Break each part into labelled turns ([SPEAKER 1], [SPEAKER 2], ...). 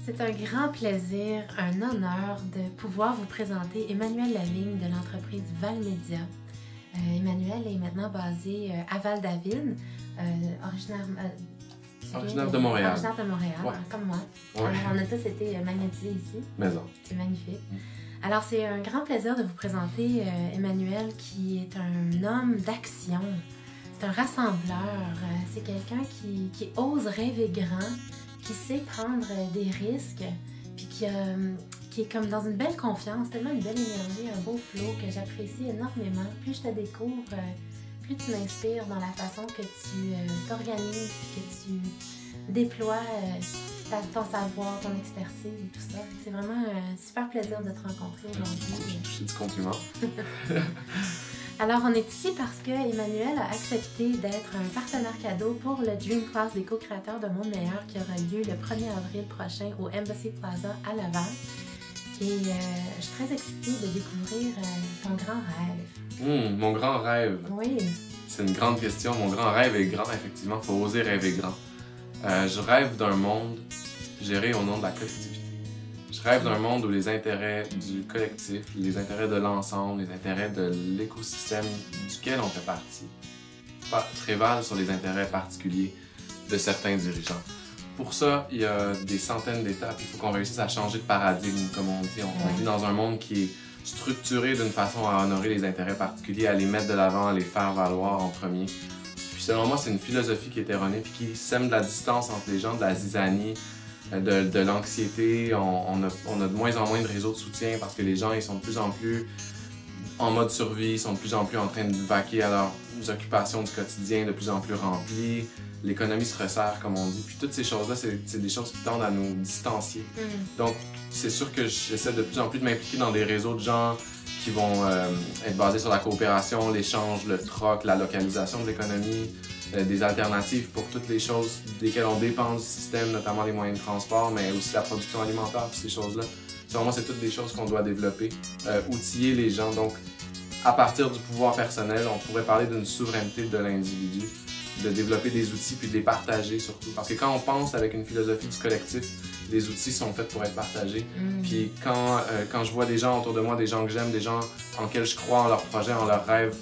[SPEAKER 1] C'est un grand plaisir, un honneur de pouvoir vous présenter Emmanuelle Lavigne de l'entreprise Valmedia. Emmanuelle est maintenant basée à Val-David,
[SPEAKER 2] originaire de Montréal.
[SPEAKER 1] Originaire de Montréal,
[SPEAKER 2] ouais.
[SPEAKER 1] Comme moi.
[SPEAKER 2] Ouais.
[SPEAKER 1] Alors, on a tous été magnétisés ici.
[SPEAKER 2] Maison.
[SPEAKER 1] C'est magnifique. Alors, c'est un grand plaisir de vous présenter Emmanuelle, qui est un homme d'action. C'est un rassembleur. C'est quelqu'un qui ose rêver grand, qui sait prendre des risques, puis qui est comme dans une belle confiance, tellement une belle énergie, un beau flow que j'apprécie énormément. Plus je te découvre, plus tu m'inspires dans la façon que tu t'organises, que tu déploies ton savoir, ton expertise et tout ça. C'est vraiment un super plaisir de te rencontrer aujourd'hui.
[SPEAKER 2] Je suis du compliment.
[SPEAKER 1] Alors, on est ici parce que Emmanuelle a accepté d'être un partenaire cadeau pour le Dream Class des co-créateurs de Monde Meilleur qui aura lieu le 1er avril prochain au Embassy Plaza à Laval. Et je suis très excitée de découvrir ton grand rêve.
[SPEAKER 2] Mon grand rêve.
[SPEAKER 1] Oui.
[SPEAKER 2] C'est une grande question. Mon grand rêve est grand, effectivement. Il faut oser rêver grand. Je rêve d'un monde géré au nom de la collectivité. Je rêve d'un monde où les intérêts du collectif, les intérêts de l'ensemble, les intérêts de l'écosystème duquel on fait partie, prévalent sur les intérêts particuliers de certains dirigeants. Pour ça, il y a des centaines d'étapes. Il faut qu'on réussisse à changer de paradigme, comme on dit. On vit dans un monde qui est structuré d'une façon à honorer les intérêts particuliers, à les mettre de l'avant, à les faire valoir en premier. Puis selon moi, c'est une philosophie qui est erronée puis qui sème de la distance entre les gens, de la zizanie, de l'anxiété. On a de moins en moins de réseaux de soutien parce que les gens ils sont de plus en plus en mode survie, ils sont de plus en plus en train de vaquer à leurs occupations du quotidien, de plus en plus remplies. L'économie se resserre, comme on dit. Puis toutes ces choses-là, c'est des choses qui tendent à nous distancier. Donc, c'est sûr que j'essaie de plus en plus de m'impliquer dans des réseaux de gens qui vont être basés sur la coopération, l'échange, le troc, la localisation de l'économie, des alternatives pour toutes les choses desquelles on dépend du système, notamment les moyens de transport, mais aussi la production alimentaire, puis ces choses-là. Selon moi, c'est toutes des choses qu'on doit développer, outiller les gens. Donc, à partir du pouvoir personnel, on pourrait parler d'une souveraineté de l'individu, de développer des outils puis de les partager surtout. Parce que quand on pense avec une philosophie du collectif, les outils sont faits pour être partagés. Puis quand je vois des gens autour de moi, des gens que j'aime, des gens en lesquels je crois, en leurs projets, en leurs rêves,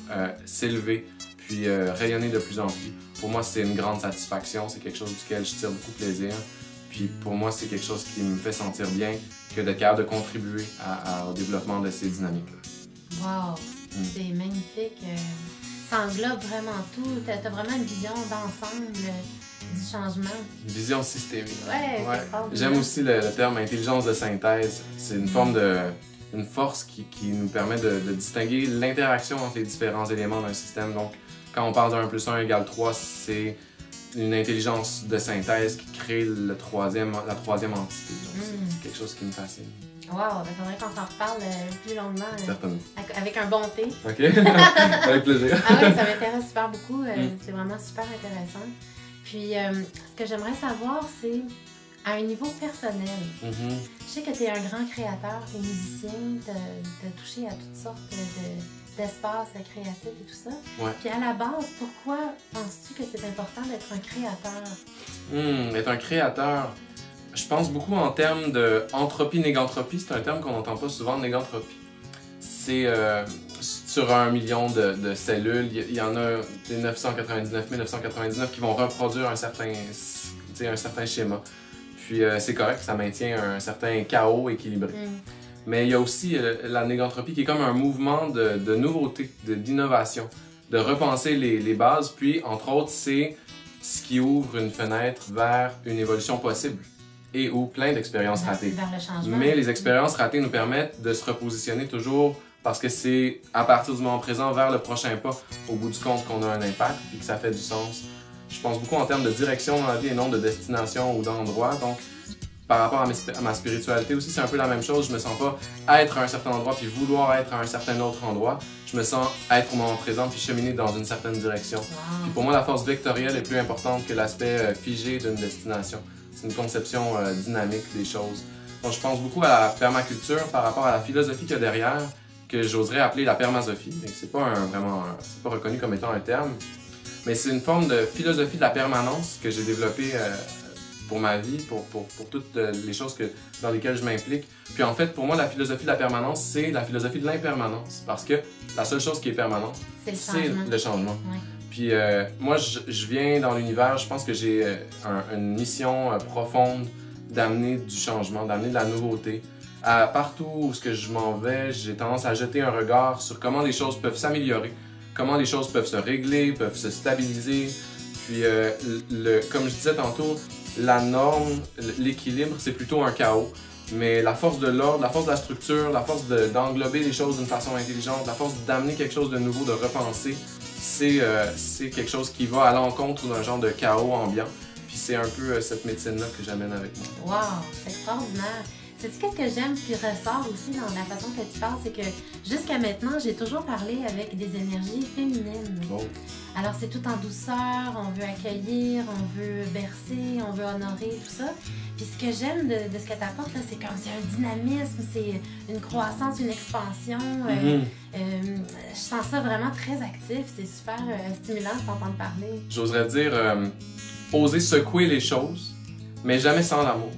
[SPEAKER 2] s'élever puis rayonner de plus en plus, pour moi c'est une grande satisfaction, c'est quelque chose duquel je tire beaucoup de plaisir. Puis pour moi c'est quelque chose qui me fait sentir bien que d'être capable de contribuer au développement de ces dynamiques-là.
[SPEAKER 1] Wow! C'est magnifique. Ça englobe vraiment tout. Tu as vraiment une vision d'ensemble du changement.
[SPEAKER 2] Une vision systémique.
[SPEAKER 1] Ouais.
[SPEAKER 2] J'aime aussi le terme intelligence de synthèse. C'est une forme une force qui nous permet de distinguer l'interaction entre les différents éléments d'un système. Donc, quand on parle de 1 + 1 = 3, c'est une intelligence de synthèse qui crée la troisième entité. C'est quelque chose qui me fascine.
[SPEAKER 1] Wow, il faudrait qu'on s'en reparle plus longuement.
[SPEAKER 2] Certainement.
[SPEAKER 1] Avec un bon thé.
[SPEAKER 2] OK. Avec plaisir.
[SPEAKER 1] Ah oui, ça m'intéresse super beaucoup. C'est vraiment super intéressant. Puis, ce que j'aimerais savoir, c'est à un niveau personnel. Je sais que tu es un grand créateur, tu es musicien, tu as touché à toutes sortes d'espaces créatifs et tout ça.
[SPEAKER 2] Ouais.
[SPEAKER 1] Puis à la base, pourquoi penses-tu que c'est important d'être un créateur?
[SPEAKER 2] Être un créateur, je pense beaucoup en termes d'entropie-négantropie. C'est un terme qu'on n'entend pas souvent, négantropie. C'est sur 1 million de cellules, il y en a des 999 999 qui vont reproduire un certain schéma. Puis c'est correct, ça maintient un certain chaos équilibré. Mais il y a aussi la négantropie qui est comme un mouvement de nouveauté, d'innovation, de repenser les bases. Puis, entre autres, c'est ce qui ouvre une fenêtre vers une évolution possible et ou plein d'expériences ratées.
[SPEAKER 1] Vers le changement.
[SPEAKER 2] Mais les expériences ratées nous permettent de se repositionner toujours parce que c'est à partir du moment présent vers le prochain pas, au bout du compte, qu'on a un impact et que ça fait du sens. Je pense beaucoup en termes de direction dans la vie et non de destination ou d'endroit. Donc, par rapport à ma spiritualité aussi, c'est un peu la même chose. Je me sens pas être à un certain endroit puis vouloir être à un certain autre endroit. Je me sens être au moment présent puis cheminer dans une certaine direction. Puis pour moi, la force vectorielle est plus importante que l'aspect figé d'une destination. C'est une conception dynamique des choses. Donc je pense beaucoup à la permaculture par rapport à la philosophie qu'il y a derrière, que j'oserais appeler la permasophie. C'est pas c'est pas reconnu comme étant un terme, mais c'est une forme de philosophie de la permanence que j'ai développée pour ma vie, pour toutes les choses dans lesquelles je m'implique. Puis en fait, pour moi, la philosophie de la permanence, c'est la philosophie de l'impermanence. Parce que la seule chose qui est permanente, c'est le changement.
[SPEAKER 1] Ouais.
[SPEAKER 2] Puis moi, je viens dans l'univers, je pense que j'ai une mission profonde d'amener du changement, d'amener de la nouveauté. Partout où je m'en vais, j'ai tendance à jeter un regard sur comment les choses peuvent s'améliorer, comment les choses peuvent se régler, peuvent se stabiliser. Puis, comme je disais tantôt, la norme, l'équilibre, c'est plutôt un chaos. Mais la force de l'ordre, la force de la structure, la force d'englober les choses d'une façon intelligente, la force d'amener quelque chose de nouveau, de repenser, c'est quelque chose qui va à l'encontre d'un genre de chaos ambiant. Puis c'est un peu cette médecine-là que j'amène avec moi.
[SPEAKER 1] Wow, c'est extraordinaire. Sais-tu qu'est-ce que j'aime qui ressort aussi dans la façon que tu parles, c'est que jusqu'à maintenant, j'ai toujours parlé avec des énergies féminines.
[SPEAKER 2] Oh.
[SPEAKER 1] Alors c'est tout en douceur, on veut accueillir, on veut bercer, on veut honorer, tout ça. Puis ce que j'aime de ce que tu apportes, c'est comme c'est un dynamisme, c'est une croissance, une expansion. Je sens ça vraiment très actif, c'est super stimulant de t'entendre parler.
[SPEAKER 2] J'oserais dire oser secouer les choses, mais jamais sans l'amour.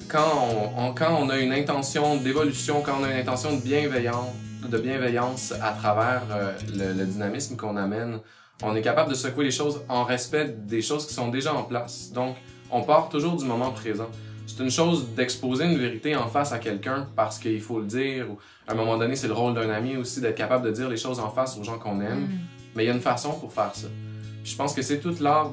[SPEAKER 2] Quand on a une intention d'évolution, quand on a une intention de bienveillance à travers le dynamisme qu'on amène, on est capable de secouer les choses en respect des choses qui sont déjà en place. Donc, on part toujours du moment présent. C'est une chose d'exposer une vérité en face à quelqu'un parce qu'il faut le dire. Ou, à un moment donné, c'est le rôle d'un ami aussi d'être capable de dire les choses en face aux gens qu'on aime. Mais il y a une façon pour faire ça. Puis je pense que c'est tout l'art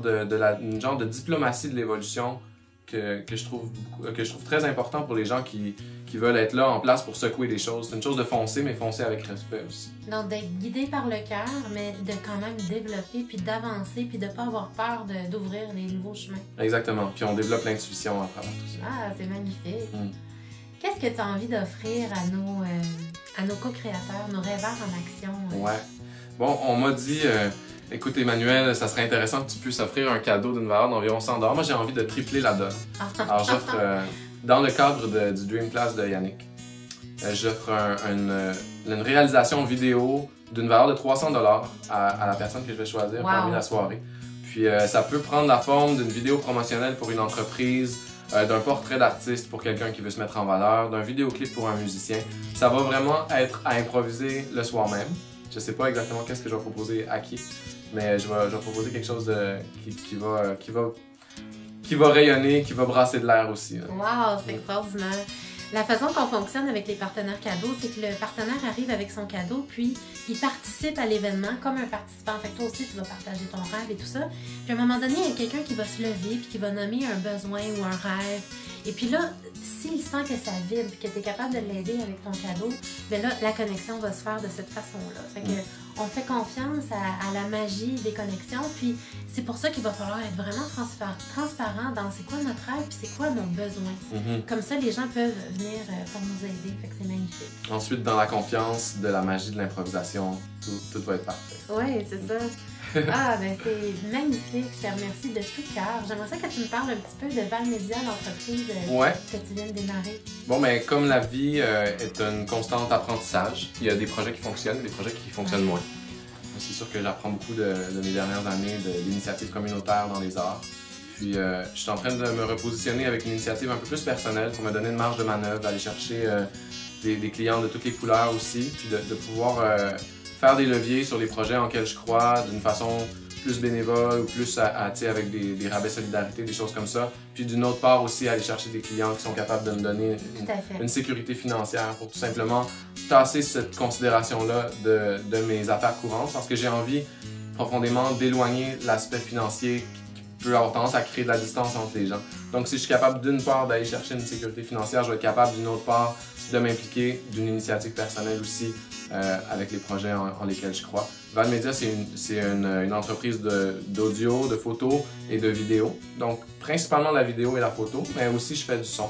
[SPEAKER 2] une genre de diplomatie de l'évolution que je trouve très important pour les gens qui veulent être là en place pour secouer des choses. C'est une chose de foncer, mais foncer avec respect aussi.
[SPEAKER 1] Donc, d'être guidé par le cœur, mais de quand même développer, puis d'avancer, puis de ne pas avoir peur d'ouvrir des nouveaux chemins.
[SPEAKER 2] Exactement. Puis on développe l'intuition à travers tout ça.
[SPEAKER 1] Ah, c'est magnifique. Qu'est-ce que tu as envie d'offrir à nos co-créateurs, nos rêveurs en action?
[SPEAKER 2] Ouais. Bon, on m'a dit... Écoute, Emmanuel, ça serait intéressant que tu puisses offrir un cadeau d'une valeur d'environ 100 $. Moi, j'ai envie de tripler la donne. Alors, j'offre, dans le cadre du Dream Class de Yannick, j'offre une réalisation vidéo d'une valeur de 300 $ à la personne que je vais choisir parmi la soirée. Puis, ça peut prendre la forme d'une vidéo promotionnelle pour une entreprise, d'un portrait d'artiste pour quelqu'un qui veut se mettre en valeur, d'un vidéoclip pour un musicien. Ça va vraiment être à improviser le soir même. Je sais pas exactement qu'est-ce que je vais proposer à qui, mais je vais proposer quelque chose qui va rayonner, qui va brasser de l'air aussi.
[SPEAKER 1] Wow, c'est extraordinaire. La façon qu'on fonctionne avec les partenaires cadeaux, c'est que le partenaire arrive avec son cadeau, puis il participe à l'événement comme un participant. Fait que toi aussi, tu vas partager ton rêve et tout ça. Puis à un moment donné, il y a quelqu'un qui va se lever, puis qui va nommer un besoin ou un rêve. Et puis là, s'il sent que ça vibre, puis que tu es capable de l'aider avec ton cadeau, bien là, la connexion va se faire de cette façon-là. Fait que on fait confiance à la magie des connexions, puis c'est pour ça qu'il va falloir être vraiment transparent dans c'est quoi notre rêve, puis c'est quoi nos besoins. Comme ça, les gens peuvent venir pour nous aider, fait que c'est magnifique.
[SPEAKER 2] Ensuite, dans la confiance de la magie de l'improvisation, tout va être parfait.
[SPEAKER 1] Oui, c'est ça. Ah, ben c'est magnifique. Je te remercie de tout cœur. J'aimerais ça que tu me parles un petit peu de Valmedia, l'entreprise que tu viens de démarrer.
[SPEAKER 2] Bon, ben comme la vie est un constant apprentissage, il y a des projets qui fonctionnent, des projets qui fonctionnent moins. C'est sûr que j'apprends beaucoup de mes dernières années d'initiatives communautaires dans les arts. Puis je suis en train de me repositionner avec une initiative un peu plus personnelle pour me donner une marge de manœuvre, aller chercher des clients de toutes les couleurs aussi, puis de pouvoir faire des leviers sur les projets en lesquels je crois d'une façon plus bénévole ou plus avec des rabais solidarité, des choses comme ça. Puis d'une autre part aussi, aller chercher des clients qui sont capables de me donner une sécurité financière pour tout simplement tasser cette considération-là de mes affaires courantes parce que j'ai envie profondément d'éloigner l'aspect financier qui peut avoir tendance à créer de la distance entre les gens. Donc si je suis capable d'une part d'aller chercher une sécurité financière, je vais être capable d'une autre part de m'impliquer d'une initiative personnelle aussi avec les projets en lesquels je crois. Valmedia, c'est une entreprise d'audio, de photos et de vidéo. Donc, principalement la vidéo et la photo, mais aussi je fais du son.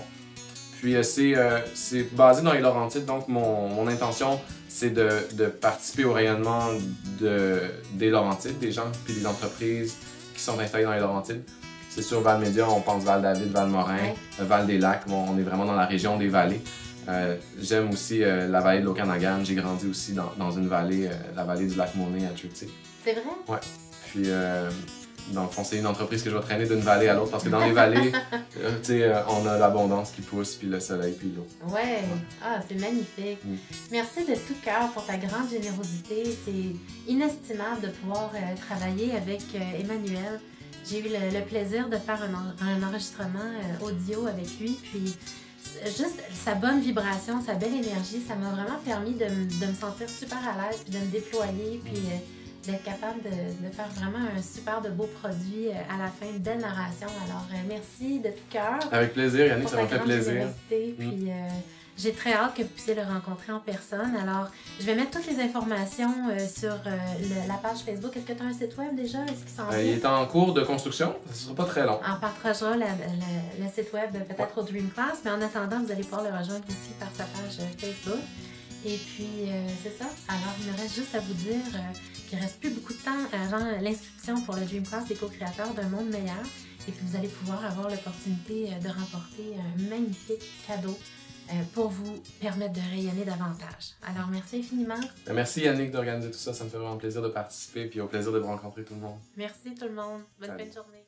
[SPEAKER 2] Puis, c'est basé dans les Laurentides, donc mon intention, c'est de participer au rayonnement des Laurentides, des gens puis des entreprises qui sont installées dans les Laurentides. C'est sur Valmedia, on pense Val-David, Val-Morin, Val-des-Lacs, on est vraiment dans la région des vallées. J'aime aussi la vallée de l'Okanagan. J'ai grandi aussi dans une vallée, la vallée du lac Monet à Trinity.
[SPEAKER 1] C'est vrai?
[SPEAKER 2] Ouais. Puis dans le fond, c'est une entreprise que je vais traîner d'une vallée à l'autre parce que dans les vallées, tu sais, on a l'abondance qui pousse, puis le soleil, puis l'eau.
[SPEAKER 1] Ouais, ah, c'est magnifique. Merci de tout cœur pour ta grande générosité. C'est inestimable de pouvoir travailler avec Emmanuel. J'ai eu le plaisir de faire un enregistrement audio avec lui, puis juste sa bonne vibration, sa belle énergie, ça m'a vraiment permis de me sentir super à l'aise, puis de me déployer, puis d'être capable de faire vraiment un super de beau produit à la fin, une belle narration. Alors, merci de tout cœur.
[SPEAKER 2] Avec plaisir, Yannick, ça m'a fait plaisir.
[SPEAKER 1] Puis, j'ai très hâte que vous puissiez le rencontrer en personne. Alors, je vais mettre toutes les informations sur la page Facebook. Est-ce que tu as un site web déjà? Est-ce qu'il s'en vient?
[SPEAKER 2] Il est en cours de construction. Ça ne sera pas très long.
[SPEAKER 1] On partagera le site web peut-être au Dream Class, mais en attendant, vous allez pouvoir le rejoindre aussi par sa page Facebook. Et puis, c'est ça. Alors, il me reste juste à vous dire qu'il ne reste plus beaucoup de temps avant l'inscription pour le Dream Class des co-créateurs d'un monde meilleur. Et puis, vous allez pouvoir avoir l'opportunité de remporter un magnifique cadeau pour vous permettre de rayonner davantage. Alors, merci infiniment.
[SPEAKER 2] Merci Yannick d'organiser tout ça. Ça me fait vraiment plaisir de participer et au plaisir de vous rencontrer tout le monde.
[SPEAKER 1] Merci tout le monde. Bonne fin de journée.